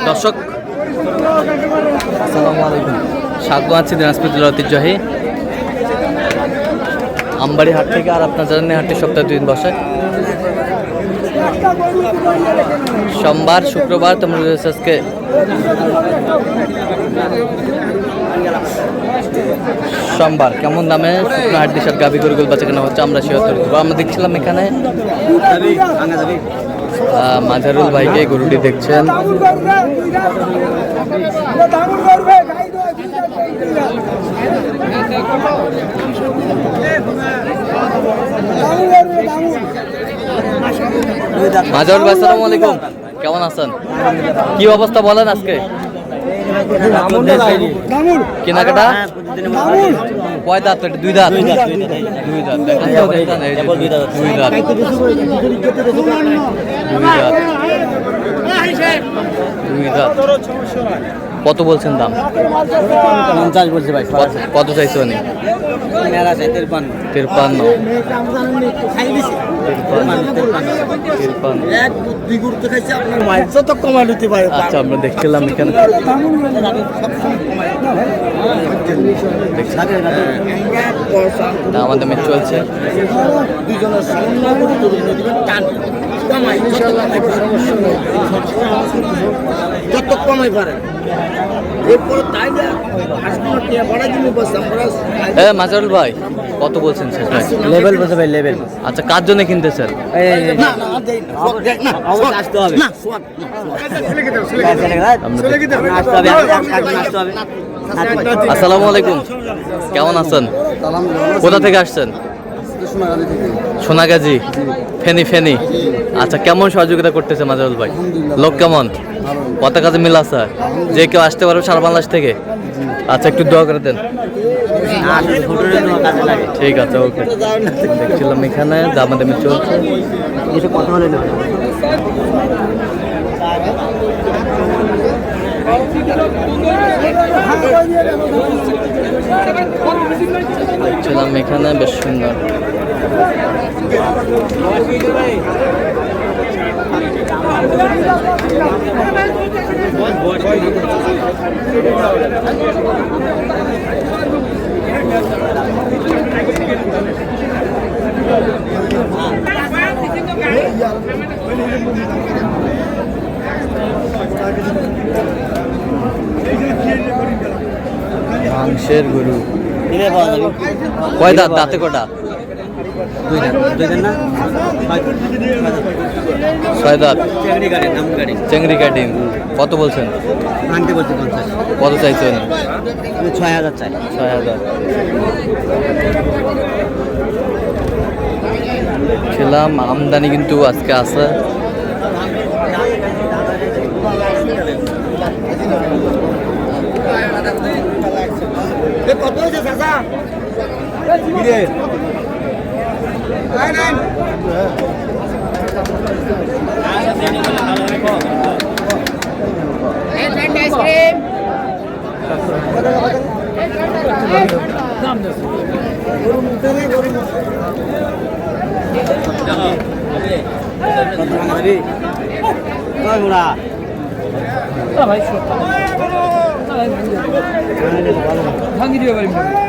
দর্শক আসসালামু আলাইকুম, স্বাগত আছি দিনাজপুর জেলার ঐতিহ্যবাহী আমবাড়ি হাট থেকে। আর আপনার জানেন হাটটি সপ্তাহে 2 দিন বসে, সোমবার শুক্রবার। তোমরা আজকে সোমবার কেমন দামে শুকনো হাট দিশার গাভী গরুগুলো বাচ্চা কেনা হচ্ছে আমরা শেয়ার করব। আমরা দেখছিলাম এখানে মাঝারুল ভাইকে গরুটি দেখছেন। মাঝারুল ভাই আসসালামু আলাইকুম, কেমন আছেন? কি অবস্থা বলেন আজকে? কেনাকাটা কয় দাঁত? 2 দাঁত। 2 দাঁত কত বলছেন দাম? 50 বলছে ভাই। কত চাইছো? 53। আচ্ছা, আমরা দেখছিলাম এখানে আমাদের মেয়ে চলছে। যত কমাই পারে মাজারুল ভাই কত বলছেন? লেভেল বলছে ভাই, লেভেল। আচ্ছা, কার জন্য কিনতেছেন? আসসালামু আলাইকুম, কেমন আছেন? কোথা থেকে আসছেন? সোনাগাজী, ফেনী। আচ্ছা, কেমন সহযোগিতা করতেছে মাজারুল ভাই? লোক কেমন? কত কাজে মিল আছে? যে কেউ আসতে পারবে সারা বাংলাদেশ থেকে? আচ্ছা, একটু দোয়া করে দেন। ঠিক আছে, ওকে। দেখছিলাম এখানে দামাদামি চলছে। দেখছিলাম এখানে বেশ সুন্দর। মাংসের গরু কয় দাঁত? দাঁতে কটা? 2 দাঁত না 6 দাঁত। চেংড়ি কাটিং। কত বলছেন? আনতে বলছে 50। কত চাইছেন? 6000 চাই। 6000 ছিলাম। আমদানি কিন্তু আজকে আছে। কত হয়েছে চাচা?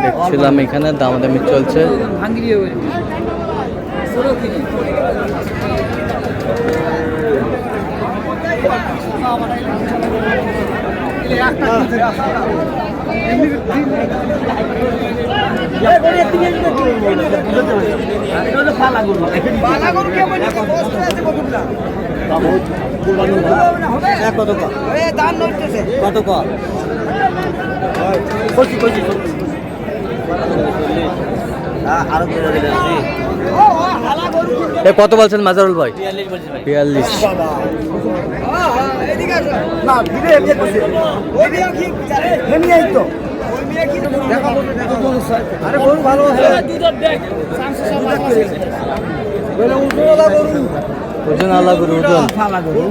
দেখছিলাম এখানে দামাদামি চলছে। কত বলছেন মাজারুল ভাই? 42। ওজন আলা গরু, ওজন ফালা গরু।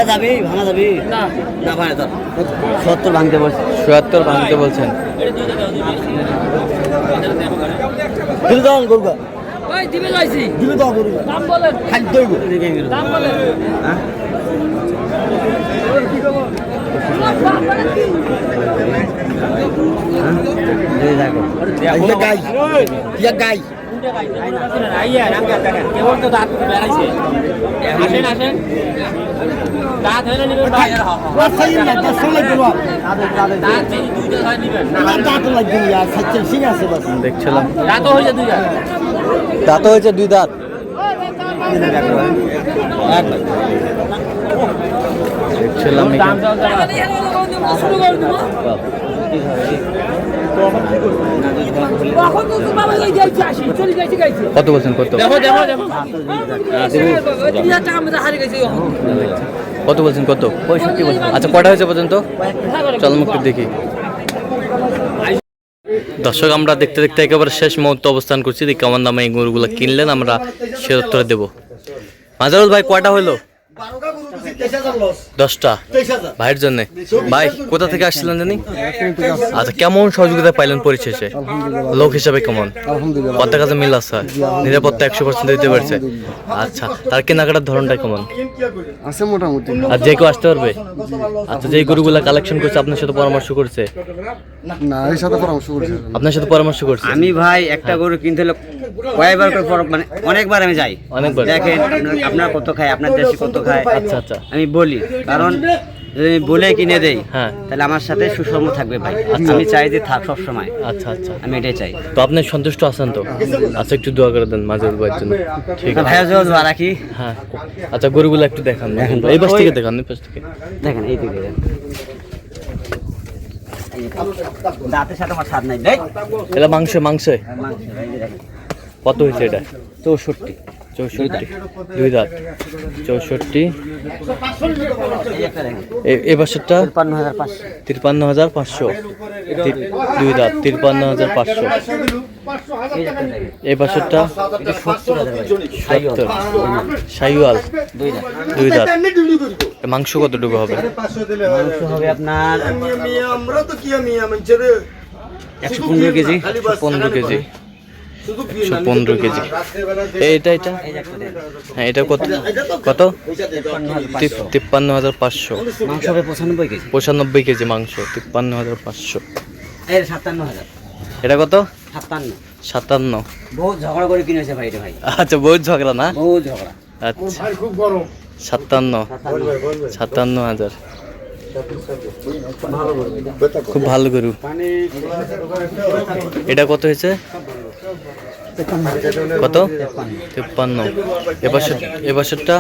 যাবি ভাঙা যাবি না না ভাই 70 ভাঙতে বলছে। ৭৭ ভাঙতে বলছেন। ভাই দিবে যাইছি দিলে দাও গরু দাম বলেন খাদ্য দইব দাম বলেন হ্যাঁ এই দেখো এই গাই ইয়া গাই আইয়া রাঙ্গা দেখেন কেবল তো দাঁত বেরাইছে আসেন আসেন দাঁত হইলে নিবেন ভাই রাসাই না দশ লাগবে দাঁত এই দুইটা হয় নিবেন না দাঁত লাগবে না সচ্চে ঠিক আছে বাস দেখছিলাম দাঁত হইছে দুইটা দাঁত হয়েছে 2 দাঁত দেখছিলাম দাম দাও শুরু করে দেব কখন তো বাবা এই যাইছে আসি চলে যাইছে গাইছে কত বলছেন কত দেখো দেখো দেখো এটা আমরা হারিয়ে গেছি কত বলছেন কত 65 বলছেন আচ্ছা কটা হয়েছে পর্যন্ত চল মুক্তি দেখি দর্শক আমরা দেখতে দেখতে একেবারে শেষ মুহূর্তে অবস্থান করছি দেখি কেমন দামে এই গরুগুলো কিনলেন আমরা সে উত্তর দেবো মাজারুল ভাই কয়টা হলো 10টা ভাইয়ের জন্য ভাই কোথা থেকে আসছিলেন জানি আচ্ছা কেমন সহযোগিতা পাইলেন পরিশেষে লোক হিসাবে কেমন কত কাজে মিল আছে নিরাপত্তা 100% দিতে পারছে আচ্ছা তার কেনাকাটার ধরনটা কেমন আছে মোটামুটি আর যে কেউ আসতে পারবে আচ্ছা যেই গরুগুলা কালেকশন করছে আপনার সাথে পরামর্শ করছে না এর সাথে পরামর্শ করছি আপনার সাথে পরামর্শ করছে আমি ভাই একটা গরু কিনতে হলে কয়েকবার করে মানে অনেকবার আমি যাই অনেকবার দেখেন আপনার কত খায় আপনার দেশে কত খায় আচ্ছা আচ্ছা আমি বলি কারণ যদি আমি বলে কিনে দেই হ্যাঁ তাহলে আমার সাথে সুষম থাকবে ভাই আমি চাই যে থাক সব সময় আচ্ছা আচ্ছা আমি এটাই চাই তো আপনি সন্তুষ্ট আছেন তো আচ্ছা একটু দোয়া করে দেন মাজারুল ভাইয়ের জন্য ঠিক আছে ভাইয়া জল ধোয়া রাখি হ্যাঁ আচ্ছা গরুগুলো একটু দেখান এই পাশ থেকে দেখান এই পাশ থেকে দেখেন এই দিকে দেখেন দাঁতের সাথে আমার স্বাদ নাই দেখ এটা মাংস মাংস এই যে দেখেন কত হয়েছে এটা 64 64 2 দাঁত 64 এই একটা দেখেন এই পাশেরটা 55500 53500 2 দাঁত 53500 এই একটা দেখেন এই পাশেরটা 70 শাইওয়াল দুই দাঁত 2 দাঁত মাংস কতটুকু হবে মাংস হবে আপনার আমরা তো কি আমি ছেড়ে 115 কেজি 15 কেজি 115 কেজি এইটা এটা হ্যাঁ এটা কত কত 53500 মাংস হবে 95 কেজি 95 কেজি মাংস 53500 এই 57000 এটা কত 57 57 বহুত ঝগড়া করে কিনেছে ভাই রে ভাই আচ্ছা বহুত ঝগড়া না বহুত ঝগড়া আচ্ছা খুব গরম 57000 খুব ভালো গরু এটা কত হয়েছে কত 53 এবছরটা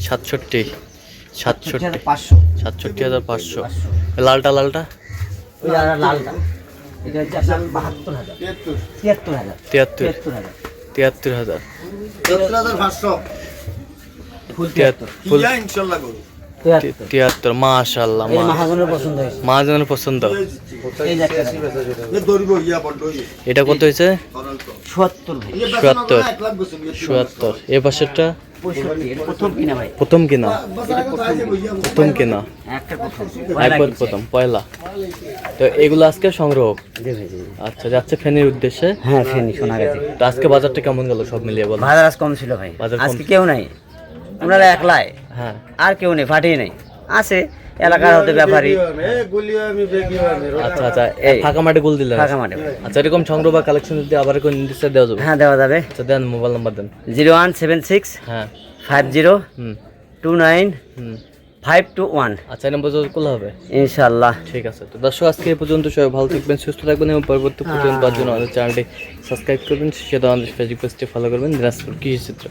67 500 লালটা লালটা ওই আর লালটা এটা হচ্ছে আপনার 73000 73000 ফুল ফুল ইনশাআল্লাহ গরু 73 মাশাআল্লাহ এই মহাজনের পছন্দ হয়েছে মহাজনের পছন্দ এই যে একটা দেখেন। এ দরিব ইয়া বড় এটা কত হয়েছে 76 ভাই 77 এই পাশেরটা 65 এটা প্রথম কিনা ভাই প্রথম কিনা প্রথম কিনা একটা প্রথম একবার প্রথম পয়লা তো এগুলো আজকে সংগ্রহ জি ভাই জি আচ্ছা যাচ্ছে ফেনীর উদ্দেশ্যে হ্যাঁ ফেনি শোনা গেছে তো আজকে বাজারটা কেমন গেল সব মিলিয়ে বল বাজার আজ কম ছিল ভাই বাজার কম আজকে কেউ নাই আমরা একলাই হ্যাঁ আর কেউ নেই ফাটিয়ে নেই আছে এলাকার হতে ব্যাপারী আচ্ছা আচ্ছা এই। ফাঁকা মাঠে গোল দিলেন ফাঁকা মাঠে আচ্ছা এরকম সংগ্রহ বা কালেকশন যদি আবার কোন নির্দিষ্ট দেওয়া যাবে হ্যাঁ দেওয়া যাবে আচ্ছা দেন মোবাইল নাম্বার দেন 0176 হ্যাঁ 50 হুম 29 হুম 521 আচ্ছা এই নম্বর যোগ করলে হবে ইনশাআল্লাহ ঠিক আছে তো দর্শক আজকে এই পর্যন্ত সবাই ভালো থাকবেন সুস্থ থাকবেন এবং পরবর্তী পর্যন্ত জন্য আমাদের চ্যানেলটি সাবস্ক্রাইব করবেন সেটা আমাদের ফেসবুক পেজটি ফলো করবেন দিনাজপুর কৃষি চিত্র।